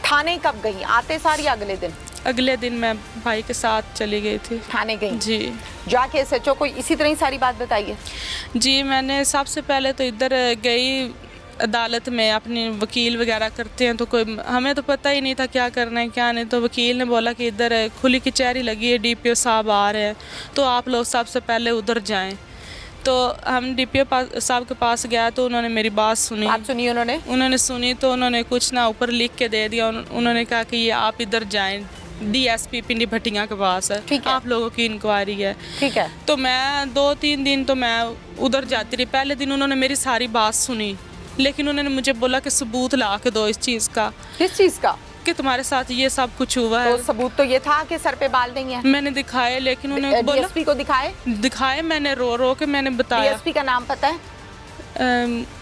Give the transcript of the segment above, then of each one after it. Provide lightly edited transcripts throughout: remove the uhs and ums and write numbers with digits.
थाने कब गई, आते सार या अगले दिन? अगले दिन मैं भाई के साथ चली गई थी थाने गई जी। जाके एसएचओ को इसी तरह ही सारी बात बताइए? जी मैंने सबसे पहले तो इधर गई अदालत में, अपनी वकील वगैरह करते हैं तो कोई हमें तो पता ही नहीं था क्या करना है क्या नहीं। तो वकील ने बोला कि इधर खुली कचहरी लगी है, डीपीओ साहब आ रहे हैं तो आप लोग सबसे पहले उधर जाएं। तो हम डीपीओ साहब के पास गया तो उन्होंने मेरी बात सुनी। बात सुनी उन्होंने सुनी तो उन्होंने कुछ ना ऊपर लिख के दे दिया। उन्होंने कहा कि ये आप इधर जाएं, डीएसपी पिंडी भटिया के पास है, आप लोगों की इंक्वायरी है। ठीक है। तो मैं 2-3 दिन तो मैं उधर जाती रही। पहले दिन उन्होंने मेरी सारी बात सुनी, लेकिन उन्होंने मुझे बोला कि सबूत ला के दो इस चीज़ का। किस चीज़ का? कि तुम्हारे साथ ये सब कुछ हुआ है। तो सबूत तो ये था कि सर पे बाल नहीं है। मैंने दिखाए, लेकिन उन्होंने बोला डीएसपी को दिखाए मैंने रो के मैंने बताया। डीएसपी का नाम पता है?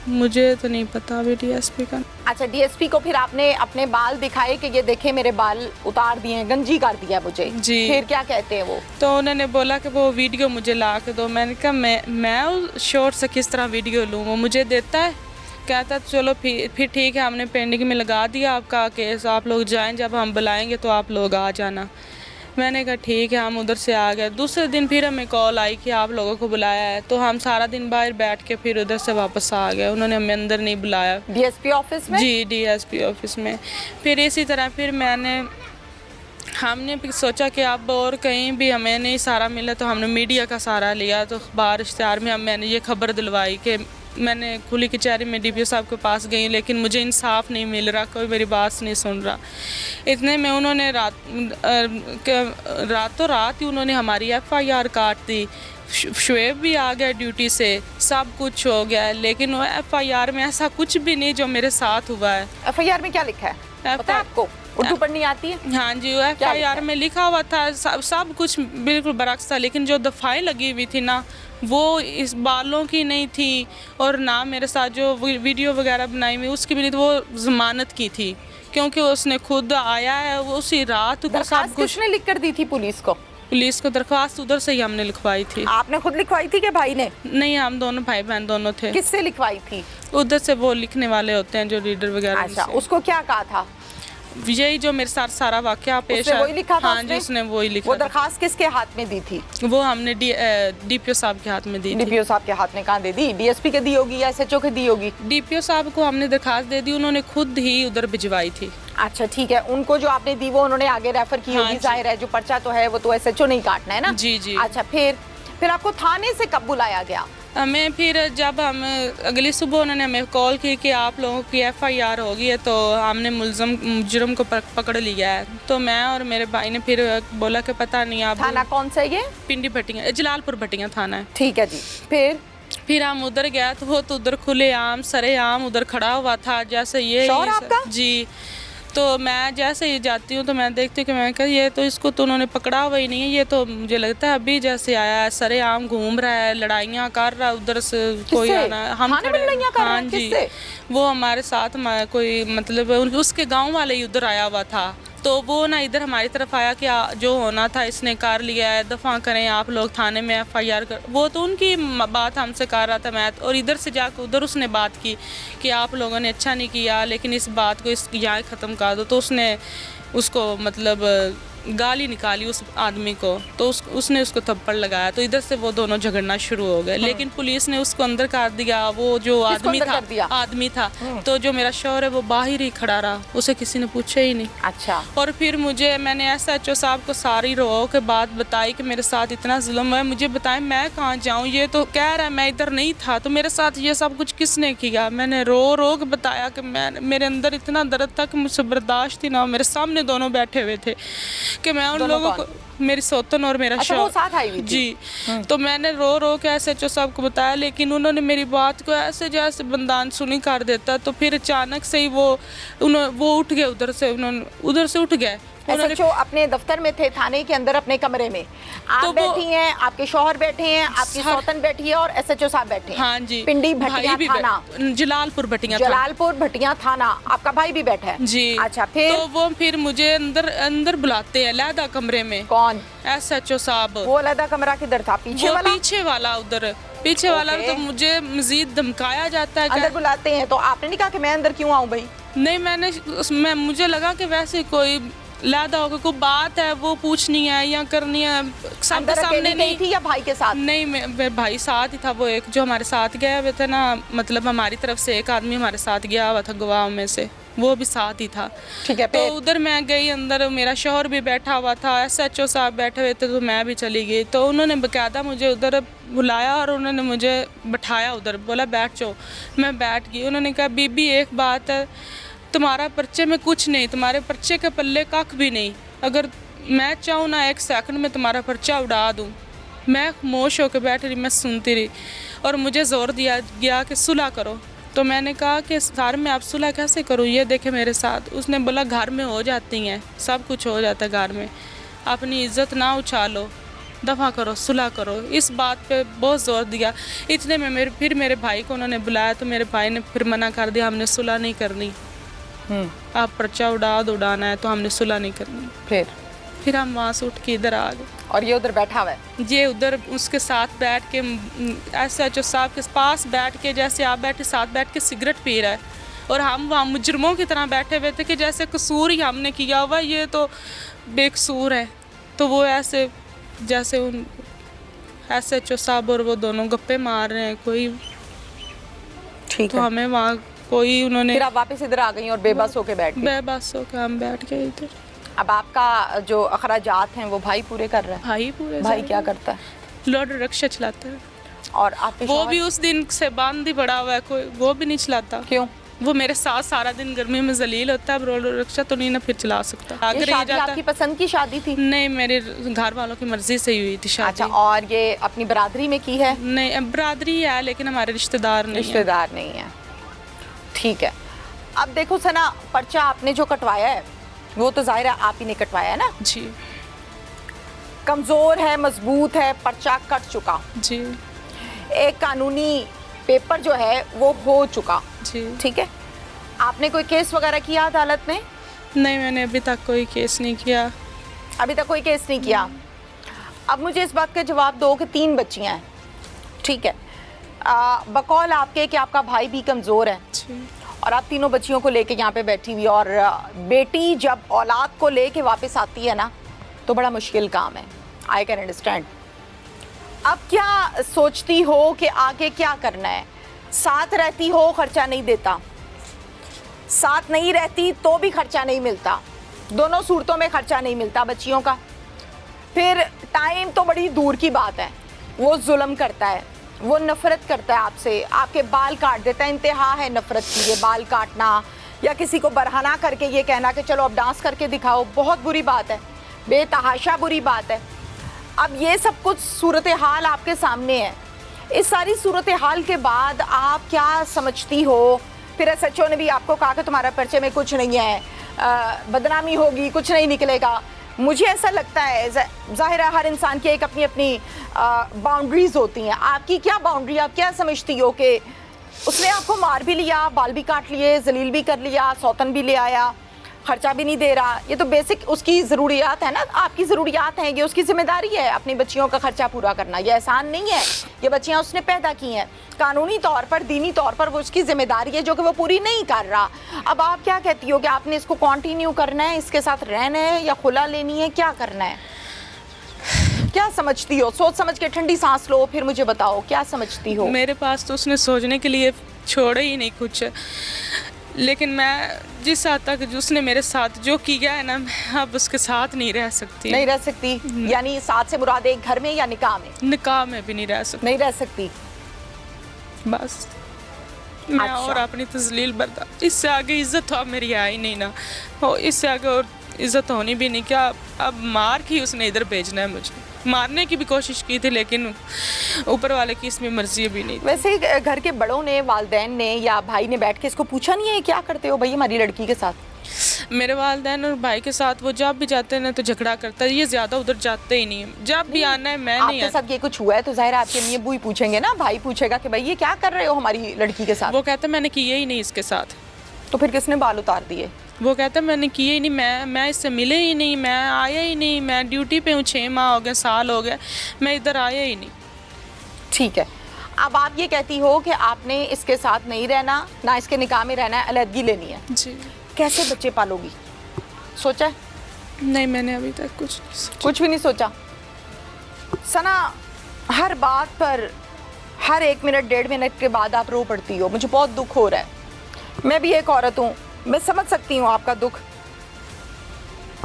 मुझे तो नहीं पता अभी डीएसपी का। अच्छा, डीएसपी को फिर आपने अपने बाल दिखाए कि ये देखे मेरे बाल उतार दिए हैं, गंजी कर दिया मुझे जी। फिर क्या कहते हैं वो? तो उन्होंने बोला कि वो वीडियो मुझे ला के दो। मैंने कहा मैं शॉर्ट से किस तरह वीडियो लूँ, वो मुझे देता है। कहता चलो फिर ठीक है, हमने पेंडिंग में लगा दिया आपका केस, आप लोग जाएं, जब हम बुलाएंगे तो आप लोग आ जाना। मैंने कहा ठीक है, हम उधर से आ गए। दूसरे दिन फिर हमें कॉल आई कि आप लोगों को बुलाया है, तो हम सारा दिन बाहर बैठ के फिर उधर से वापस आ गए। उन्होंने हमें अंदर नहीं बुलाया। डीएसपी ऑफिस में? जी, डीएसपी ऑफिस में। फिर इसी तरह फिर हमने भी सोचा कि अब और कहीं भी हमें नहीं सहारा मिला तो हमने मीडिया का सहारा लिया। तो अखबार इश्तिहार में मैंने ये खबर दिलवाई कि मैंने खुली कचहरी में डीपीओ साहब के पास गई, लेकिन मुझे इंसाफ नहीं मिल रहा, कोई मेरी बात नहीं सुन रहा। इतने में उन्होंने रातों रात ही उन्होंने हमारी एफआईआर काट दी। शुएब भी आ गया ड्यूटी से, सब कुछ हो गया, लेकिन वो एफआईआर में ऐसा कुछ भी नहीं जो मेरे साथ हुआ है। एफआईआर में क्या लिखा है पता है आपको? उर्दू पढ़नी आती है? हाँ जी, वो एफआईआर में लिखा हुआ था सब कुछ बिल्कुल बरक्स था, लेकिन जो दफाएं लगी हुई थी ना वो इस बालों की नहीं थी, और ना मेरे साथ जो वीडियो वगैरह बनाई हुई उसकी भी नहीं थी, वो जमानत की थी, क्योंकि उसने खुद आया है वो उसी रात को सब कुछ। किसने लिख कर दी थी पुलिस को? पुलिस को दरख्वास्त उधर से ही हमने लिखवाई थी। आपने खुद लिखवाई थी कि भाई ने? नहीं, हम दोनों भाई बहन दोनों थे। किससे लिखवाई थी? उधर से वो लिखने वाले होते हैं जो रीडर वगैरह। अच्छा, उसको क्या कहा था? यही जो मेरे साथ सारा वाकया पेश है। वही लिखा था? हाँ जी, उसने वही लिखा। वो दरखास्त किसके हाथ में दी थी? वो हमने डीपीओ साहब के हाथ में दी थी। डीपीओ साहब के हाथ में कहाँ दे दी? डीएसपी के दी होगी या एसएचओ के दी होगी? डीपीओ साहब को हमने दरखास्त दे दी, उन्होंने खुद ही उधर भिजवाई थी। अच्छा ठीक है, उनको जो आपने दी वो उन्होंने आगे रेफर की होगी। जाहिर है, जो पर्चा तो है वो तो एसएचओ नहीं काटना है ना? जी जी। अच्छा, फिर आपको थाने से कब बुलाया गया? हमें फिर जब हम अगली सुबह उन्होंने हमें कॉल की कि आप लोगों की एफआईआर हो गई है, तो हमने मुजरम को पकड़ लिया है। तो मैं और मेरे भाई ने फिर बोला कि पता नहीं आप। थाना कौन सा है ये? पिंडी भटिया, जलालपुर भटिया थाना है। ठीक है जी। फिर हम उधर गए तो वो तो उधर खुले आम सरेआम उधर खड़ा हुआ था, जैसे ये आपका? जी। तो मैं जैसे ही जाती हूँ तो मैं देखती हूँ कि मैं कहा ये तो इसको तो उन्होंने पकड़ा हुआ ही नहीं है, ये तो मुझे लगता है अभी जैसे आया है, सरेआम घूम रहा है, लड़ाइयाँ कर रहा है, उधर से कोई आना है। हम हाँ जी, वो हमारे साथ कोई मतलब उसके गाँव वाले ही उधर आया हुआ था, तो वो ना इधर हमारी तरफ आया कि जो होना था इसने कर लिया है, दफ़ा करें आप लोग थाने में एफआईआर कर। वो तो उनकी बात हमसे कर रहा था मैं, और इधर से जाकर उधर उसने बात की कि आप लोगों ने अच्छा नहीं किया, लेकिन इस बात को इस यहाँ ख़त्म कर दो। तो उसने उसको मतलब गाली निकाली उस आदमी को, तो उसने उसको थप्पड़ लगाया, तो इधर से वो दोनों झगड़ना शुरू हो गए। लेकिन पुलिस ने उसको अंदर कर दिया। वो जो आदमी था तो जो मेरा शौहर है वो बाहर ही खड़ा रहा, उसे किसी ने पूछा ही नहीं। अच्छा। और फिर मैंने एसएचओ साहब को सारी रो के बात बताई कि मेरे साथ इतना जुल्म है, मुझे बताएं मैं कहाँ जाऊँ, ये तो कह रहा है मैं इधर नहीं था, तो मेरे साथ ये सब कुछ किसने किया। मैंने रो के बताया कि मेरे अंदर इतना दर्द था कि मुझसे बर्दाश्त ही ना। मेरे सामने दोनों बैठे हुए थे कि मैं उन लोगों को, मेरी सौतन और मेरा शौहर साथ आई हुई थी? जी। तो मैंने रो के एसएचओ साहब को बताया, लेकिन उन्होंने मेरी बात को ऐसे जैसे बंदान सुनी कर देता। तो फिर अचानक से ही वो उठ गए उधर से उठ गए। एसएचओ अपने दफ्तर में थे, थाने के अंदर अपने कमरे में आप तो बैठी हैं, आपके शौहर बैठे हैं, आपकी सौतन बैठी है और एसएचओ साहब बैठे हैं। हाँ जी। पिंडी भटिया थाना, जलालपुर भटिया थाना, आपका भाई भी बैठा है जी। अच्छा, फिर मुझे अंदर बुलाते हैं अलहदा कमरे में। कौन? एसएचओ साहब। वो अलहदा कमरा किधर था? पीछे वाला उधर पीछे वाला। तो मुझे मजीद धमकाया जाता है। अंदर बुलाते हैं तो आपने नहीं कहा कि मैं अंदर क्यों आऊँ भाई? मैं मुझे लगा कि वैसे कोई लादा होगा, कोई बात है वो पूछनी है या करनी है, सबके अंदर सामने अकेली नहीं थी या भाई के साथ? नहीं, मेरे भाई साथ ही था, वो एक जो हमारे साथ गया हुए थे ना, मतलब हमारी तरफ से एक आदमी हमारे साथ गया हुआ था गवाह में से, वो भी साथ ही था। ठीक है, तो उधर मैं गई अंदर, मेरा शौहर भी बैठा हुआ था, SHO साहब बैठे हुए थे, तो मैं भी चली गई। तो उन्होंने बाकायदा मुझे उधर बुलाया और उन्होंने मुझे बिठाया उधर, बोला बैठ जाओ। मैं बैठ गई। उन्होंने कहा बीबी एक बात है, तुम्हारा पर्चे में कुछ नहीं, तुम्हारे पर्चे के पल्ले कख भी नहीं, अगर मैं चाहूँ ना 1 सेकंड में तुम्हारा पर्चा उड़ा दूँ। मैं खामोश होकर बैठ रही, मैं सुनती रही और मुझे ज़ोर दिया गया कि सुलह करो। तो मैंने कहा कि सर मैं आप सुलह कैसे करूँ, ये देखे मेरे साथ। उसने बोला घर में हो जाती हैं, सब कुछ हो जाता है घर में, अपनी इज्जत ना उछालो, दफ़ा करो, सुलह करो। इस बात पे बहुत ज़ोर दिया। इतने में फिर मेरे भाई को उन्होंने बुलाया, तो मेरे भाई ने फिर मना कर दिया, हमने सुलह नहीं करनी, आप पर्चा उड़ाना है तो हमने सुलह नहीं करनी। फिर हम वहाँ से उठ के इधर आ गए। और ये उधर बैठा हुआ है? ये उधर उसके साथ बैठ के, SHO साहब के पास बैठ के, जैसे आप बैठे साथ बैठ के सिगरेट पी रहा है, और हम वहाँ मुजरमों की तरह बैठे हुए थे कि जैसे कसूर ही हमने किया हुआ, ये तो बेकसूर है। तो वो ऐसे जैसे उन SHO साहब और वो दोनों गप्पे मार रहे हैं कोई। ठीक तो है। हमें वहाँ कोई उन्होंने, फिर आप वापस इधर आ गई और बेबस होके बैठ गई? बेबस होकर हम बैठ गए इधर। अब आपका जो अखराजात हैं वो भाई पूरे कर रहे हैं? भाई पूरे। भाई क्या करता है? लॉरी रिक्शा चलाता है। और आपके वो शौहर? भी उस दिन से बांध ही पड़ा हुआ है, कोई वो भी नहीं चलाता। क्यों? वो मेरे साथ सारा दिन गर्मी में जलील होता है, अब रोड रिक्शा तो नहीं ना फिर चला सकता। ये अगर शादी आपकी पसंद की शादी थी? नहीं, मेरे घर वालों की मर्जी से ही हुई थी शादी। अच्छा, और ये अपनी बरादरी में की है? नहीं, बरादरी है लेकिन हमारे रिश्तेदार नहीं है। रिश्तेदार नहीं है। ठीक है। अब देखो सना, पर्चा आपने जो कटवाया है वो तो जाहिर है आप ही ने कटवाया है ना? जी कमज़ोर है, मजबूत है, पर्चा कट चुका, जी एक कानूनी पेपर जो है वो हो चुका। जी। ठीक है। आपने कोई केस वगैरह किया अदालत में? नहीं, मैंने अभी तक कोई केस नहीं किया। अभी तक कोई केस नहीं किया। अब मुझे इस बात का जवाब दो कि 3 बच्चियां हैं, ठीक है, बकौल आपके कि आपका भाई भी कमज़ोर है जी। और आप तीनों बच्चियों को लेके यहाँ पे बैठी हुई, और बेटी जब औलाद को लेके वापस आती है ना तो बड़ा मुश्किल काम है। I can understand. अब क्या सोचती हो कि आगे क्या करना है? साथ रहती हो, खर्चा नहीं देता, साथ नहीं रहती तो भी खर्चा नहीं मिलता, दोनों सूरतों में खर्चा नहीं मिलता बच्चियों का। फिर टाइम तो बड़ी दूर की बात है, वो जुल्म करता है, वो नफ़रत करता है आपसे, आपके बाल काट देता है। इंतहा है नफ़रत की, ये बाल काटना या किसी को बरहना करके ये कहना कि चलो अब डांस करके दिखाओ, बहुत बुरी बात है, बेतहाशा बुरी बात है। अब ये सब कुछ सूरत हाल आपके सामने है। इस सारी सूरत हाल के बाद आप क्या समझती हो? फिर SHO ने भी आपको कहा कि तुम्हारा पर्चे में कुछ नहीं है, बदनामी होगी, कुछ नहीं निकलेगा। मुझे ऐसा लगता है, जाहिर है हर इंसान की एक अपनी अपनी बाउंड्रीज होती हैं। आपकी क्या बाउंड्री, आप क्या समझती हो कि उसने आपको मार भी लिया, बाल भी काट लिए, जलील भी कर लिया, सौतन भी ले आया, खर्चा भी नहीं दे रहा, ये तो बेसिक उसकी ज़रूरियात है ना, आपकी ज़रूरियात हैं, ये उसकी जिम्मेदारी है अपनी बच्चियों का खर्चा पूरा करना, ये एहसान नहीं है, ये बच्चियां उसने पैदा की हैं, कानूनी तौर पर, दीनी तौर पर वो उसकी जिम्मेदारी है जो कि वो पूरी नहीं कर रहा। अब आप क्या कहती हो कि आपने इसको कंटिन्यू करना है, इसके साथ रहना है या खुला लेनी है, क्या करना है? क्या समझती हो? सोच समझ के ठंडी सांस लो, फिर मुझे बताओ क्या समझती हो। मेरे पास तो उसने सोचने के लिए छोड़ा ही नहीं कुछ, लेकिन मैं जिस हद तक उसने मेरे साथ जो किया है ना, मैं अब उसके साथ नहीं रह सकती। नहीं रह सकती? यानी साथ से मुराद एक घर में या निकाह में? निकाह में भी नहीं रह सकती। नहीं रह सकती। बस मैं अच्छा। और अपनी तजलील बर्दाश्त, इससे आगे इज्जत तो अब मेरी है ही नहीं ना, हो इससे आगे और इज्जत होनी भी नहीं। क्या अब मार की उसने इधर भेजना है मुझे? मारने की भी कोशिश की थी लेकिन ऊपर वाले की इसमें मर्जी भी नहीं। वैसे घर के बड़ों ने, वालिदैन ने या भाई ने बैठ के इसको पूछा नहीं है क्या करते हो भाई हमारी लड़की के साथ? मेरे वालिदैन और भाई के साथ वो जब भी जाते हैं ना तो झगड़ा करता है, ये ज़्यादा उधर जाते ही नहीं, जब भी आना है मैं नहीं आपके साथ ये कुछ हुआ है तो जाहिर है आपके अम्मी अब्बू ही पूछेंगे ना, भाई पूछेगा कि भाई ये क्या कर रहे हो हमारी लड़की के साथ? वो कहते मैंने किया ही नहीं इसके साथ। तो फिर किसने बाल उतार दिए? वो कहता है मैंने किए ही नहीं, मैं इससे मिले ही नहीं, मैं आया ही नहीं, मैं ड्यूटी पे हूँ, 6 माह हो गए, साल हो गया, मैं इधर आया ही नहीं। ठीक है। अब आप ये कहती हो कि आपने इसके साथ नहीं रहना, ना इसके निकाह में रहना है, अलहदगी लेनी है। जी। कैसे बच्चे पालोगी? सोचा है? नहीं, मैंने अभी तक कुछ नहीं सोचा। कुछ भी नहीं सोचा। सना, हर बात पर हर 1 मिनट 1.5 मिनट के बाद आप रो पड़ती हो। मुझे बहुत दुख हो रहा है। मैं भी एक औरत हूँ, मैं समझ सकती हूँ आपका दुख।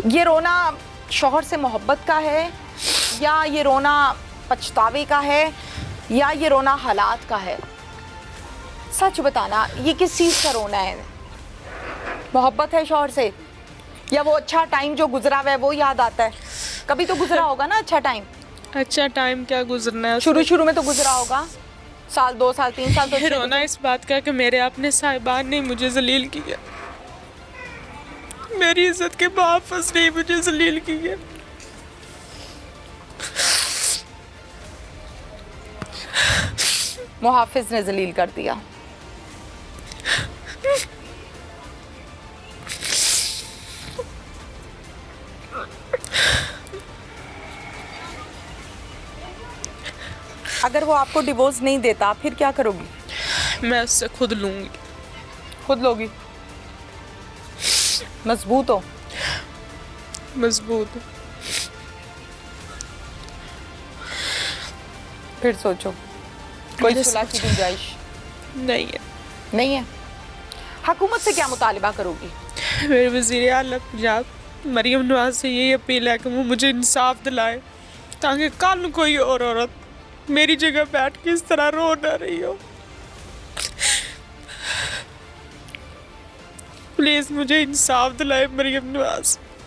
ये रोना शौहर से मोहब्बत का है, या ये रोना पछतावे का है, या ये रोना हालात का है? सच बताना, ये किस चीज़ का रोना है? मोहब्बत है शौहर से, या वो अच्छा टाइम जो गुजरा हुआ है वो याद आता है? कभी तो गुजरा होगा ना अच्छा टाइम। अच्छा टाइम क्या गुजरना है? शुरू में तो गुजरा होगा, साल 2 साल 3 साल। तो रोना इस बात का कि मेरे अपने साहिबान ने मुझे जलील किया, मेरी इज्जत के बावजूद ने मुझे जलील किया। मुहाफिज ने जलील कर दिया। अगर वो आपको डिवोर्स नहीं देता फिर क्या करोगी? मैं उससे खुद लूंगी। खुद लोगी? मजबूत हो? मजबूत। फिर सोचो, कोई सुलह की गुंजाइश नहीं है। नहीं है? हुकूमत से क्या मुतालिबा करोगी? मेरे वज़ीर आला पंजाब मरीम नवाज से यही अपील है कि वो मुझे इंसाफ दिलाए, ताकि कल कोई और औरत मेरी जगह बैठ के इस तरह रो ना रही हो। प्लीज़ मुझे इंसाफ दिलाए मरीम नवाज।